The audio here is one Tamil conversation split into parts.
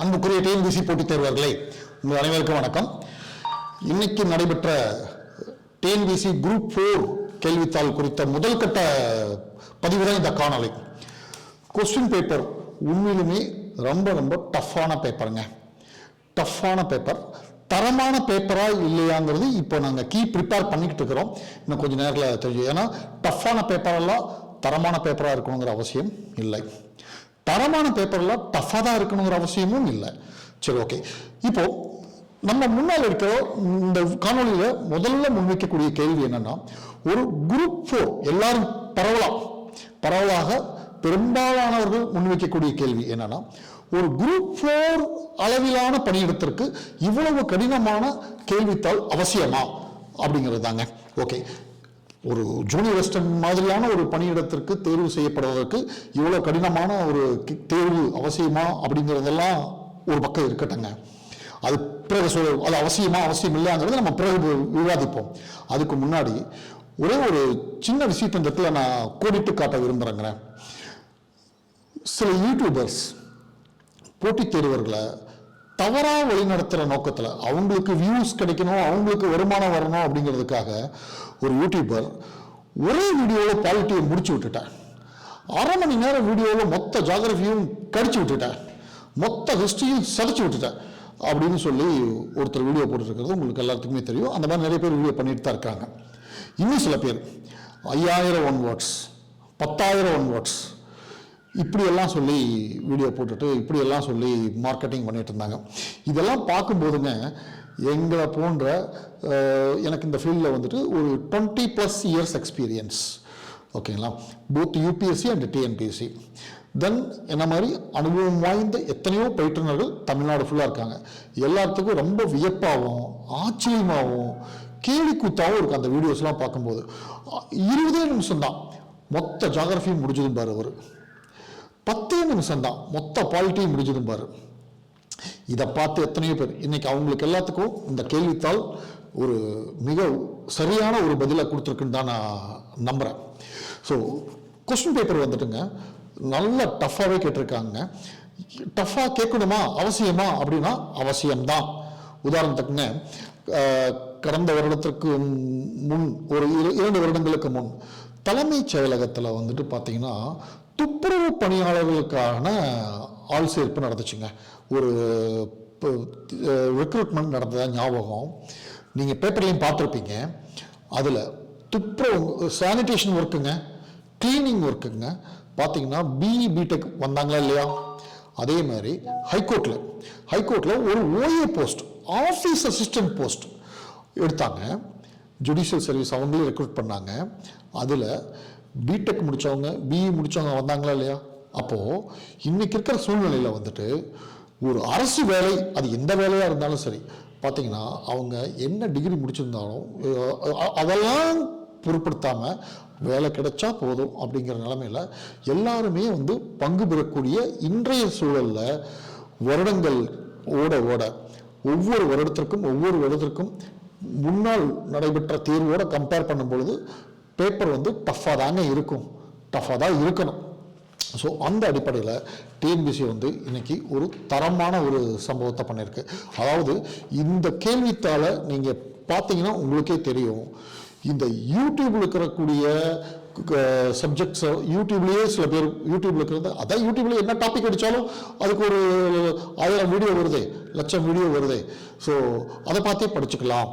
அன்புக்குரிய டிஎன்பிஎஸ்சி போட்டித் தேர்வர்களே, உங்கள் அனைவருக்கும் வணக்கம். இன்னைக்கு நடைபெற்ற டிஎன்பிஎஸ்சி குரூப் 4 கேள்வித்தாள் குறித்த முதல் கட்ட பதிவு தான் இந்த காணொளி. கொஸ்டின் பேப்பர் உண்மையிலுமே ரொம்ப ரொம்ப டஃப்பான பேப்பருங்க. டஃப்பான பேப்பர், தரமான பேப்பரா இல்லையாங்கிறது இப்போ நாங்கள் ப்ரிப்பேர் பண்ணிக்கிட்டு இருக்கிறோம். இன்னும் கொஞ்சம் நேரத்தில் தெரியும். ஏன்னா டஃப்பான பேப்பரெல்லாம் தரமான பேப்பராக இருக்கணுங்கிற அவசியம் இல்லை, தரமான பேப்பர்லாம் டஃப்பாக தான் இருக்கணுங்கிற அவசியமும் இல்லை. சரி, ஓகே. இப்போ நம்ம முன்னால் இருக்கிற இந்த காணொலியில் முதல்ல முன்வைக்கக்கூடிய கேள்வி என்னன்னா, ஒரு குரூப் 4 எல்லாரும் பரவலாக பெரும்பாலானவர்கள் முன்வைக்கக்கூடிய கேள்வி என்னன்னா, ஒரு குரூப் 4 அளவிலான பணியிடத்திற்கு இவ்வளவு கடினமான கேள்வித்தாள் அவசியமா அப்படிங்கிறது தாங்க. ஓகே, ஒரு ஜூனியர் அசிஸ்டன்ட் மாதிரியான ஒரு பணியிடத்திற்கு தேர்வு செய்யப்படுவதற்கு இவ்வளவு கடினமான ஒரு தேர்வு அவசியமா அப்படிங்கிறதெல்லாம் ஒரு பக்கம் இருக்கட்டங்க. அது பிறகு அது அவசியம் இல்லைங்கிறது நம்ம பிறகு விவாதிப்போம். அதுக்கு முன்னாடி ஒரே ஒரு சின்ன விஷயத்தை இந்த இடத்துல நான் கோடிட்டு காட்ட விரும்புகிறேங்க. சில யூடியூபர்ஸ் போட்டித் தேர்வர்களை தவறாக வழிநடத்துகிற நோக்கத்தில், அவங்களுக்கு வியூஸ் கிடைக்கணும், அவங்களுக்கு வருமானம் வரணும் அப்படிங்கிறதுக்காக ஒரு யூடியூபர் ஒரே வீடியோவில் பாலிட்டியை முடிச்சு விட்டுட்டேன், 1/2 மணி நேரம் வீடியோவில் மொத்த ஜாகிரபியும் கடிச்சு விட்டுட்டேன், மொத்த ஹிஸ்டரியும் சதிச்சு விட்டுட்டேன் அப்படின்னு சொல்லி ஒருத்தர் வீடியோ போட்டுருக்கிறது உங்களுக்கு எல்லாத்துக்குமே தெரியும். அந்த மாதிரி நிறைய பேர் வீடியோ பண்ணிட்டு தான் இருக்காங்க. இன்னும் சில பேர் 5000 வேர்ட்ஸ் 10,000 வேர்ட்ஸ் இப்படியெல்லாம் சொல்லி வீடியோ போட்டுட்டு இப்படியெல்லாம் சொல்லி மார்க்கெட்டிங் பண்ணிட்டு இருந்தாங்க. இதெல்லாம் பார்க்கும்போதுங்க, எங்களை போன்ற எனக்கு இந்த ஃபீல்டில் வந்துட்டு ஒரு 20+ இயர்ஸ் எக்ஸ்பீரியன்ஸ், ஓகேங்களா, போத் யூபிஎஸ்சி அண்ட் டிஎன்பிஎஸ்சி, தென் என்ன மாதிரி அனுபவம் வாய்ந்த எத்தனையோ பயிற்றுனர்கள் தமிழ்நாடு ஃபுல்லாக இருக்காங்க. எல்லாத்துக்கும் ரொம்ப வியப்பாகவும் ஆச்சரியமாகவும் கேலி கூத்தாகவும் இருக்குது அந்த வீடியோஸ்லாம் பார்க்கும்போது. 20 நிமிஷம் தான் மொத்த ஜாகிரபியும் முடிஞ்சதும் பாரு, அவர் 10 நிமிஷம் தான் மொத்த பாலிட்டியும் முடிஞ்சதும் பாரு. இதை பார்த்து எத்தனையோ பேர் இன்னைக்கு அவங்களுக்கு எல்லாத்துக்கும் இந்த கேள்வித்தாள் ஒரு மிக சரியான ஒரு பதிலை கொடுத்துருக்குன்னு தான் நான் நம்புகிறேன். ஸோ கொஸ்டின் பேப்பர் வந்துட்டுங்க நல்ல டஃப்பாகவே கேட்டிருக்காங்க. டஃப்பாக கேட்கணுமா, அவசியமா அப்படின்னா அவசியம்தான். உதாரணத்துக்குங்க, கடந்த வருடத்திற்கு முன் ஒரு 2 வருடங்களுக்கு முன் தலைமைச் செயலகத்தில் வந்துட்டு பார்த்தீங்கன்னா துப்புரவு பணியாளர்களுக்கான ஆள் சேர்ப்பு நடந்துச்சுங்க. ஒரு ரெக்ரூட்மெண்ட் நடந்ததாக ஞாபகம், நீங்கள் பேப்பர்லையும் பார்த்துருப்பீங்க. அதில் துப்புரவு சானிடேஷன் ஒர்க்குங்க, கிளீனிங் ஒர்க்குங்க பார்த்தீங்கன்னா பிஇ பிடெக் வந்தாங்களா இல்லையா? அதே மாதிரி ஹைகோர்ட்டில் ஒரு OA post, office assistant post எடுத்தாங்க. ஜுடிஷியல் சர்வீஸ் அவங்களே ரெக்ரூட் பண்ணாங்க. அதில் பிடெக் முடித்தவங்க பிஇ முடித்தவங்க வந்தாங்களா இல்லையா? அப்போது இன்றைக்கி இருக்கிற சூழ்நிலையில் வந்துட்டு ஒரு அரசு வேலை, அது எந்த வேலையாக இருந்தாலும் சரி, பார்த்திங்கன்னா அவங்க என்ன டிகிரி முடிச்சிருந்தாலும் அதெல்லாம் பொருட்படுத்தாமல் வேலை கிடைச்சா போதும் அப்படிங்கிற நிலைமையில் எல்லாருமே வந்து பங்கு பெறக்கூடிய இன்றைய சூழலில் வருடங்கள் ஓட ஒவ்வொரு வருடத்திற்கும் முன்னால் நடைபெற்ற தேர்வோடு கம்பேர் பண்ணும் பொழுது பேப்பர் வந்து டஃப்பாக தான் இருக்கணும். ஸோ அந்த அடிப்படையில் டிஎன்பிஎஸ்சி வந்து இன்னைக்கு ஒரு தரமான ஒரு சம்பவத்தை பண்ணியிருக்கு. அதாவது இந்த கேள்வித்தாளை நீங்கள் பார்த்தீங்கன்னா உங்களுக்கே தெரியும், இந்த யூடியூப்ல இருக்கக்கூடிய சப்ஜெக்ட்ஸை யூடியூப்லேயே சில பேர் யூடியூப்ல இருக்கிறது, அதான் யூடியூப்ல என்ன டாபிக் அடித்தாலும் அதுக்கு ஒரு 1000 வீடியோ வருதே, 1,00,000 வீடியோ வருதே. ஸோ அதை பார்த்தே படிச்சுக்கலாம்.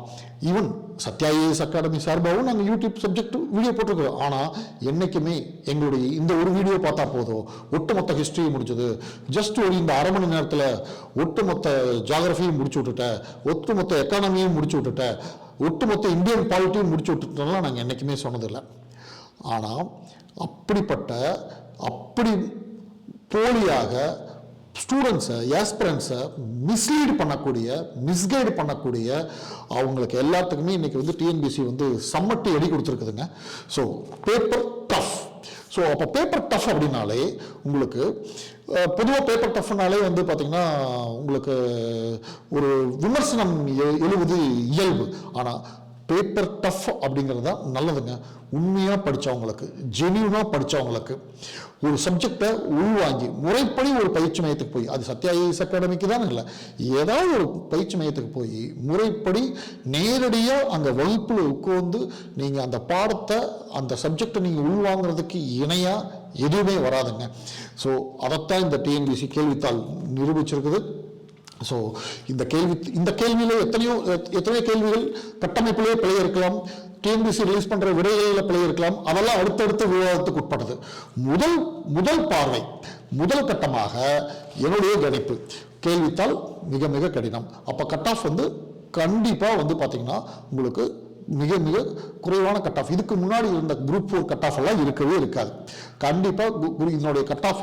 ஈவன் சத்யா ஐஏஎஸ் அகாடமி சார்பாகவும் நாங்கள் யூடியூப் சப்ஜெக்ட் வீடியோ போட்டிருக்கிறோம். ஆனால் என்றைக்குமே எங்களுடைய இந்த ஒரு வீடியோ பார்த்தா போதும், ஒட்டுமொத்த ஹிஸ்ட்ரியை முடிச்சது, ஜஸ்ட் ஒரு இந்த 1/2 மணி நேரத்தில் ஒட்டுமொத்த ஜாகிரபியும் முடிச்சு விட்டுட்டேன், ஒட்டுமொத்த எக்கானமியும் முடிச்சு விட்டுட்டேன், ஒட்டுமொத்த இந்தியன் பாலிட்டியும் முடிச்சு விட்டுட்டோம்லாம் நாங்கள் என்றைக்குமே சொன்னதில்லை. ஆனால் அப்படி போலியாக ஸ்டூடெண்ட்ஸை, ஆஸ்பிரண்ட்ஸை மிஸ்கைடு பண்ணக்கூடிய அவங்களுக்கு எல்லாத்துக்குமே இன்னைக்கு வந்து டிஎன்பிஎஸ்சி வந்து சம்மட்டி அடி கொடுத்துருக்குதுங்க. So paper tough. ஸோ அப்போ பேப்பர் டஃப் அப்படின்னாலே உங்களுக்கு பொதுவாக பேப்பர் டஃப்னாலே வந்து பார்த்திங்கன்னா உங்களுக்கு ஒரு விமர்சனம் எழுவது இயல்பு. ஆனால் பேப்பர் டஃப் அப்படிங்கிறது தான் நல்லதுங்க. உண்மையாக படித்தவங்களுக்கு, ஜெனியூனாக படித்தவங்களுக்கு, ஒரு சப்ஜெக்டை உள்வாங்கி முறைப்படி ஒரு பயிற்சி மையத்துக்கு போய், அது சத்யா ஐஏஎஸ் அகாடமிக்கு தான் இல்லை, ஏதாவது ஒரு பயிற்சி மையத்துக்கு போய் முறைப்படி நேரடியாக அங்கே வகுப்பில் உட்கார்ந்து நீங்கள் அந்த பாடத்தை, அந்த சப்ஜெக்டை நீங்கள் உள்வாங்கிறதுக்கு இணையாக எதுவுமே வராதுங்க. ஸோ அதைத்தான் இந்த டிஎன்பிஎஸ்சி கேள்வித்தாள் நிரூபிச்சிருக்குது. ஸோ இந்த கேள்வியில் எத்தனையோ கேள்விகள் கட்டமைப்பிலே பிழை இருக்கலாம், டிஎன்பிஎஸ்சி ரிலீஸ் பண்ற விடைகளில் பிழை இருக்கலாம். அதெல்லாம் அடுத்தடுத்த விவாதத்துக்கு உட்பட்டது. முதல் பார்வை, முதல் கட்டமாக என்னுடைய கணிப்பு, கேள்வித்தாள் மிக மிக கடினம். அப்போ கட் ஆஃப் கண்டிப்பா பார்த்தீங்கன்னா உங்களுக்கு மிக மிக குறைவான கட் ஆஃப். இதுக்கு முன்னாடி இருந்த குரூப் 4 கட் ஆஃப் எல்லாம் இருக்கவே இருக்காது. கண்டிப்பாக இதனுடைய கட் ஆஃப்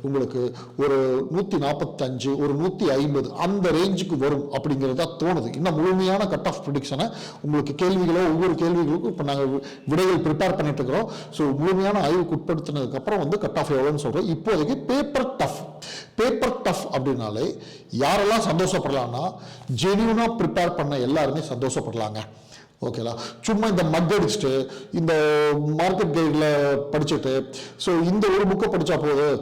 உங்களுக்கு ஒரு 145, ஒரு 150 அந்த ரேஞ்சுக்கு வரும் அப்படிங்கிறதா தோணுது. இன்னும் முழுமையான கட் ஆஃப் ப்ரிடிக்ஷனை உங்களுக்கு ஒவ்வொரு கேள்விகளுக்கும் இப்போ நாங்கள் விடைகள் ப்ரிப்பேர் பண்ணிட்டு இருக்கிறோம். ஸோ முழுமையான ஆய்வுக்கு உட்படுத்தினதுக்கு அப்புறம் கட் ஆஃப் எவ்வளோன்னு சொல்கிறோம். இப்போதைக்கு பேப்பர் டஃப் அப்படின்னாலே யாரெல்லாம் சந்தோஷப்படலாம்னா, ஜெனியூனாக ப்ரிப்பேர் பண்ண எல்லாருமே சந்தோஷப்படலாங்க. ஓகேலா? சும்மா இந்த மக் அடிச்சுட்டு, இந்த மார்க்கெட் கைடில் படிச்சுட்டு, ஸோ இந்த ஒரு புக்கை படித்தா போதும்,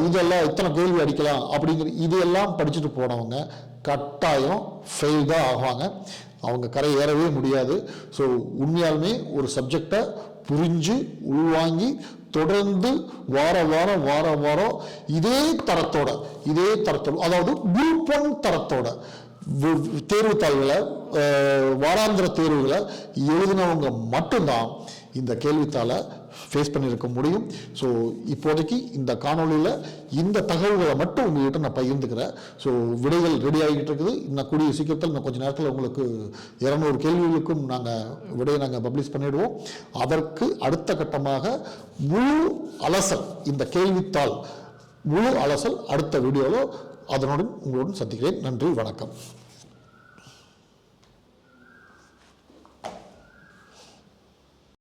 இதெல்லாம் இத்தனை கேள்வி அடிக்கலாம் அப்படிங்கிற இதெல்லாம் படிச்சுட்டு போனவங்க கட்டாயம் ஃபெயில் தான் ஆகுவாங்க. அவங்க கரை ஏறவே முடியாது. ஸோ உண்மையாலுமே ஒரு சப்ஜெக்டை புரிஞ்சு உள்வாங்கி தொடர்ந்து வாரம் இதே தரத்தோட, அதாவது குரூப் 1 தரத்தோட தேர்வுத்தாள்களை, வாராந்திர தேர்வுகளை எழுதினவங்க மட்டும்தான் இந்த கேள்வித்தாளை ஃபேஸ் பண்ணியிருக்க முடியும். ஸோ இப்போதைக்கு இந்த காணொலியில் இந்த தகவல்களை மட்டும் உங்கள்கிட்ட நான் பகிர்ந்துக்கிறேன். ஸோ விடைகள் ரெடி ஆகிட்டு இருக்குது. இன்னும் கூடிய சீக்கிரத்தில், இன்னும் கொஞ்சம் நேரத்தில் உங்களுக்கு 200 கேள்விகளுக்கும் விடையை நாங்கள் பப்ளிஷ் பண்ணிவிடுவோம். அதற்கு அடுத்த கட்டமாக முழு அலசல், இந்த கேள்வித்தாள் முழு அலசல் அடுத்த வீடியோவில் அதனுடன் உங்களுடன் சந்திக்கிறேன். நன்றி, வணக்கம்.